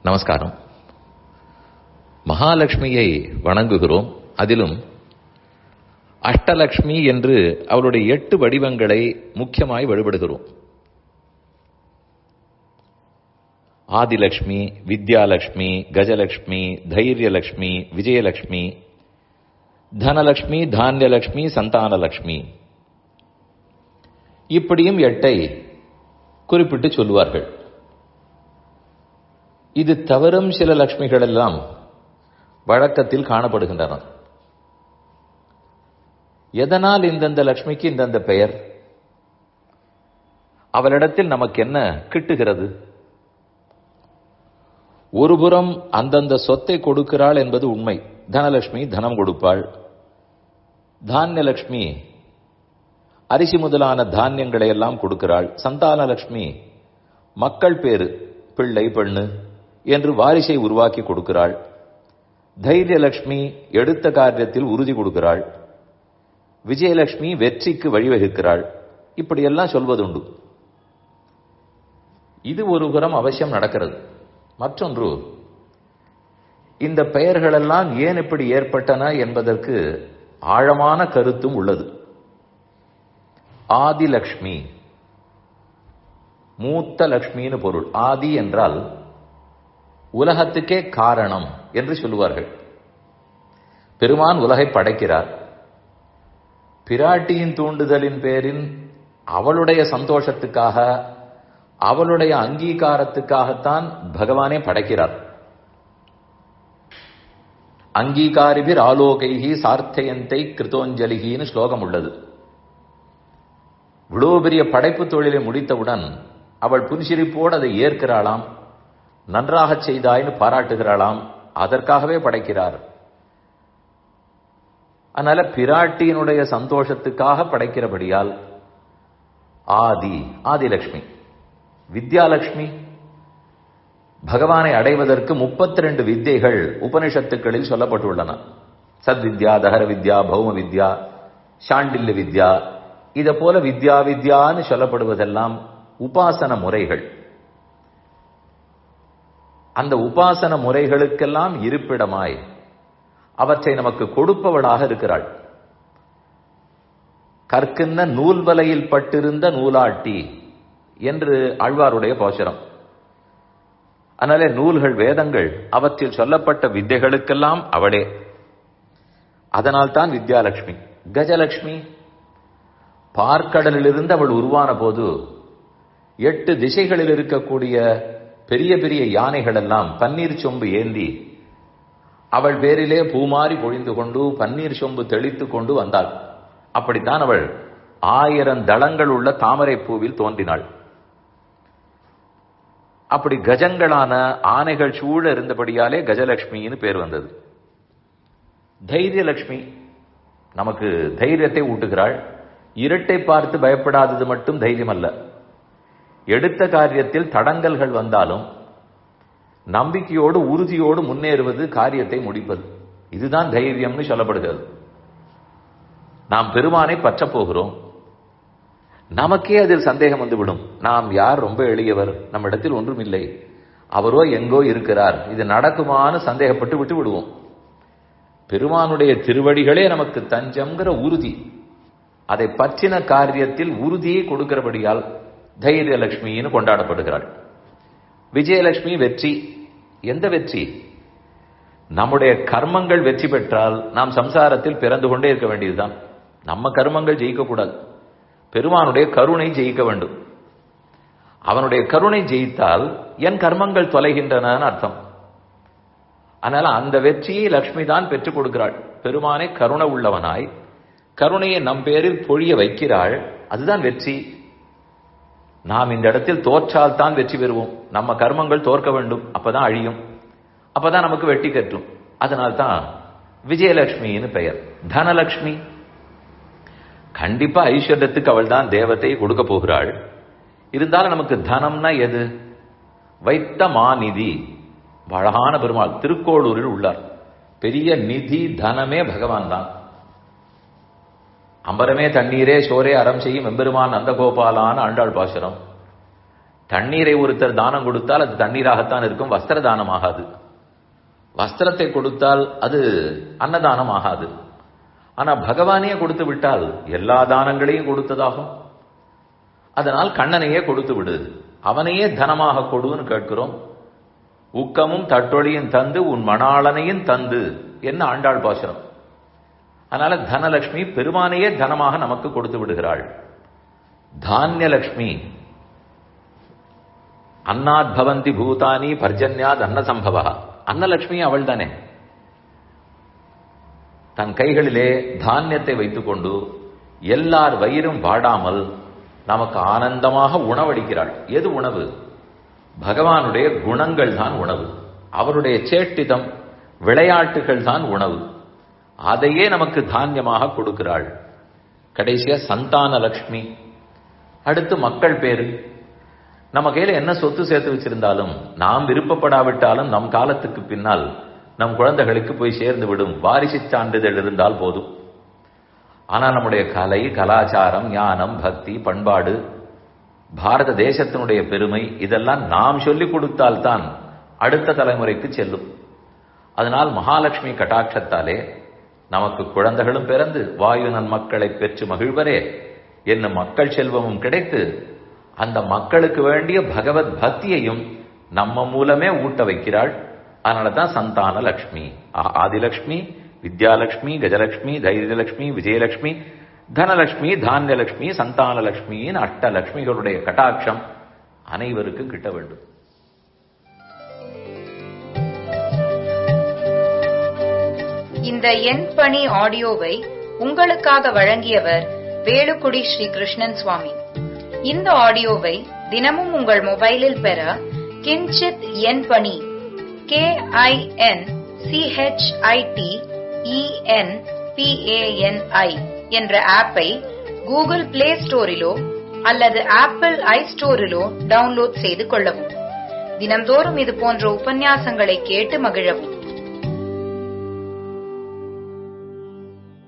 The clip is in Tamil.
நமஸ்காரம். மகாலட்சுமியை வணங்குகிறோம். அதிலும் அஷ்டலக்ஷ்மி என்று அவருடைய 8 வடிவங்களை முக்கியமாய் வழிபடுகிறோம். ஆதிலக்ஷ்மி, வித்யாலக்ஷ்மி, கஜலக்ஷ்மி, தைரியலக்ஷ்மி, விஜயலக்ஷ்மி, தனலக்ஷ்மி, தானியலக்ஷ்மி, சந்தானலக்ஷ்மி, இப்படியும் 8 குறிப்பிட்டு சொல்லுவார்கள். இது தவறும் சில லட்சுமிகள் எல்லாம் வழக்கத்தில் காணப்படுகின்றன. எதனால் இந்தந்த லட்சுமிக்கு இந்தந்த பெயர்? அவளிடத்தில் நமக்கு என்ன கிட்டுகிறது? ஒருபுறம் அந்தந்த சொத்தை கொடுக்கிறாள் என்பது உண்மை. தனலட்சுமி தனம் கொடுப்பாள். தானியலட்சுமி அரிசி முதலான தானியங்களை எல்லாம் கொடுக்கிறாள். சந்தானலட்சுமி மக்கள் பேரு, பிள்ளை பெண்ணு என்று வாரிசை உருவாக்கி கொடுக்கிறாள். தைரியலட்சுமி எடுத்த காரியத்தில் உறுதி கொடுக்கிறாள். விஜயலட்சுமி வெற்றிக்கு வழிவகுக்கிறாள். இப்படியெல்லாம் சொல்வதுண்டு. இது ஒரு புறம் அவசியம் நடக்கிறது. மற்றொன்று, இந்த பெயர்களெல்லாம் ஏன் இப்படி ஏற்பட்டன என்பதற்கு ஆழமான கருத்தும் உள்ளது. ஆதிலக்ஷ்மி, மூத்த லக்ஷ்மின்னு பொருள். ஆதி என்றால் உலகத்துக்கே காரணம் என்று சொல்லுவார்கள். பெருமான் உலகை படைக்கிறார். பிராட்டியின் தூண்டுதலின் பேரின் அவளுடைய சந்தோஷத்துக்காக, அவளுடைய அங்கீகாரத்துக்காகத்தான் பகவானே படைக்கிறார். அங்கீகாரிபிர் ஆலோகைகி சார்த்தயந்தை கிருதோஞ்சலிகின்னு ஸ்லோகம் உள்ளது. இவ்வளோ பெரிய படைப்பு தொழிலை முடித்தவுடன் அவள் புன்சிரிப்போடு அதை ஏற்கிறாளாம், நன்றாக செய்தாய்னு பாராட்டுகிறாளாம். அதற்காகவே படைக்கிறார். அதனால பிராட்டியினுடைய சந்தோஷத்துக்காக படைக்கிறபடியால் ஆதிலக்ஷ்மி. வித்யாலட்சுமி பகவானை அடைவதற்கு 32 வித்யைகள் உபனிஷத்துக்களில் சொல்லப்பட்டுள்ளன. சத்வித்யா, தஹர வித்யா, பௌம வித்யா, சாண்டில்ய வித்யா, இத போல வித்யா வித்யான்னு சொல்லப்படுவதெல்லாம் உபாசன முறைகள். அந்த உபாசன முறைகளுக்கெல்லாம் இருப்பிடமாய் அவற்றை நமக்கு கொடுப்பவளாக இருக்கிறாள். கற்கின்ற நூல்வலையில் பட்டிருந்த நூலாட்டி என்று ஆழ்வாருடைய பாசுரம். அதனாலே நூல்கள், வேதங்கள், அவற்றில் சொல்லப்பட்ட வித்தைகளுக்கெல்லாம் அவளே. அதனால்தான் வித்யாலட்சுமி. கஜலட்சுமி, பார்க்கடலிலிருந்து அவள் உருவான போது 8 திசைகளில் இருக்கக்கூடிய பெரிய பெரிய யானைகள் எல்லாம் பன்னீர் சொம்பு ஏந்தி அவள் பேரிலே பூமாரி பொழிந்து கொண்டு பன்னீர் சொம்பு தெளித்து கொண்டு வந்தாள். அப்படித்தான் அவள் 1000 தளங்கள் உள்ள தாமரை பூவில் தோன்றினாள். அப்படி கஜங்களான ஆனைகள் சூழ இருந்தபடியாலே கஜலட்சுமின்னு பேர் வந்தது. தைரியலட்சுமி நமக்கு தைரியத்தை ஊட்டுகிறாள். இருட்டை பார்த்து பயப்படாதது மட்டும் தைரியம் அல்ல. எடுத்த காரியத்தில் தடங்கல்கள் வந்தாலும் நம்பிக்கையோடு உறுதியோடு முன்னேறுவது, காரியத்தை முடிப்பது, இதுதான் தைரியம்னு சொல்லப்படுகிறது. நாம் பெருமானை பற்றப் போகிறோம். நமக்கே அதில் சந்தேகம் வந்துவிடும். நாம் யார், ரொம்ப எளியவர், நம்ம இடத்தில் ஒன்றும் இல்லை, அவரோ எங்கோ இருக்கிறார், இது நடக்குமான்னு சந்தேகப்பட்டு விட்டு விடுவோம். பெருமானுடைய திருவடிகளே நமக்கு தஞ்சம்ங்கிற உறுதி, அதை பற்றின காரியத்தில் உறுதியை கொடுக்கிறபடியால் தைரியலட்சுமின்னு கொண்டாடப்படுகிறாள். விஜயலட்சுமி வெற்றி. எந்த வெற்றி? நம்முடைய கர்மங்கள் வெற்றி பெற்றால் நாம் சம்சாரத்தில் பிறந்து கொண்டே இருக்க வேண்டியதுதான். நம்ம கர்மங்கள் ஜெயிக்கக்கூடாது, பெருமானுடைய கருணை ஜெயிக்க வேண்டும். அவனுடைய கருணை ஜெயித்தால் என் கர்மங்கள் தொலைகின்றன அர்த்தம். அதனால அந்த வெற்றியை லட்சுமி தான் பெற்றுக் கொடுக்கிறாள். பெருமானை கருணை உள்ளவனாய் கருணையை நம் பேரில் பொழிய வைக்கிறாள். அதுதான் வெற்றி. நாம் இந்த இடத்தில் தோற்றால் தான் வெற்றி பெறுவோம். நம்ம கர்மங்கள் தோற்க வேண்டும், அப்பதான் அழியும், அப்பதான் நமக்கு வெற்றி கட்டும். அதனால்தான் விஜயலட்சுமின்னு பெயர். தனலட்சுமி கண்டிப்பா ஐஸ்வர்யத்துக்கு அவள் தான் தேவத்தை கொடுக்க போகிறாள். இருந்தாலும் நமக்கு தனம்னா எது? வைத்த மாநிதி. அழகான பெருமாள் திருக்கோளூரில் உள்ளார். பெரிய நிதி தனமே பகவான் தான். அம்பரமே தண்ணீரே சோரே அறம் செய்யும் எம்பெருமான் நந்தகோபாலான ஆண்டாள் பாசுரம். தண்ணீரை ஒருத்தர் தானம் கொடுத்தால் அது தண்ணீராகத்தான் இருக்கும், வஸ்திர தானம் ஆகாது. வஸ்திரத்தை கொடுத்தால் அது அன்னதானம் ஆகாது. ஆனா பகவானே கொடுத்து விட்டால் எல்லா தானங்களையும் கொடுத்ததாகும். அதனால் கண்ணனையே கொடுத்து விடு, அவனையே தனமாக கொடுன்னு கேட்கிறோம். ஊக்கமும் தட்டொழியும் தந்து உன் மணாளனையும் தந்து என்ன ஆண்டாள் பாசுரம். அதனால தனலட்சுமி பெருமானையே தனமாக நமக்கு கொடுத்து விடுகிறாள். தானியலட்சுமி அன்னாத் பவந்தி பூதானி பர்ஜன்யாத் அன்ன சம்பவா. அன்னலட்சுமி அவள் தானே. தன் கைகளிலே தானியத்தை வைத்துக் கொண்டு எல்லார் வயிறும் வாடாமல் நமக்கு ஆனந்தமாக உணவளிக்கிறாள். எது உணவு? பகவானுடைய குணங்கள் தான் உணவு. அவருடைய சேட்டிதம் விளையாட்டுகள் தான் உணவு. அதையே நமக்கு தானியமாக கொடுக்கிறாள். கடைசியா சந்தான லட்சுமி. அடுத்து மக்கள் பேரு. நம்ம கையில என்ன சொத்து சேர்த்து வச்சிருந்தாலும் நாம் விருப்பப்படாவிட்டாலும் நம் காலத்துக்கு பின்னால் நம் குழந்தைகளுக்கு போய் சேர்ந்து விடும். வாரிசு சான்றிதழ் இருந்தால் போதும். ஆனா நம்முடைய கலை, கலாச்சாரம், ஞானம், பக்தி, பண்பாடு, பாரத தேசத்தினுடைய பெருமை இதெல்லாம் நாம் சொல்லிக் கொடுத்தால்தான் அடுத்த தலைமுறைக்கு செல்லும். அதனால் மகாலட்சுமி கட்டாட்சத்தாலே நமக்கு குழந்தைகளும் பிறந்து வாயு நன் மக்களை பெற்று மகிழ்வரே என்னும் மக்கள் செல்வமும் கிடைத்து அந்த மக்களுக்கு வேண்டிய பகவத் பக்தியையும் நம்ம மூலமே ஊட்ட வைக்கிறாள். அதனாலதான் சந்தான லட்சுமி. ஆதிலட்சுமி, வித்யாலட்சுமி, கஜலட்சுமி, தைரியலட்சுமி, விஜயலட்சுமி, தனலட்சுமி, தானியலட்சுமி, சந்தானலட்சுமியின் அஷ்டலட்சுமிகளுடைய கட்டாட்சம் அனைவருக்கும் கிட்ட வேண்டும். இந்த என் பணி ஆடியோவை உங்களுக்காக வழங்கியவர் வேலுக்குடி ஸ்ரீ கிருஷ்ணன் சுவாமி. இந்த ஆடியோவை தினமும் உங்கள் மொபைலில் பெற கிஞ்சித் என் பணி KINCHITENPANI என்ற ஆப்பை கூகுள் பிளே ஸ்டோரிலோ அல்லது ஆப்பிள் ஐ ஸ்டோரிலோ டவுன்லோட் செய்து கொள்ளவும். தினம்தோறும் இது போன்ற உபன்யாசங்களை கேட்டு மகிழவும்.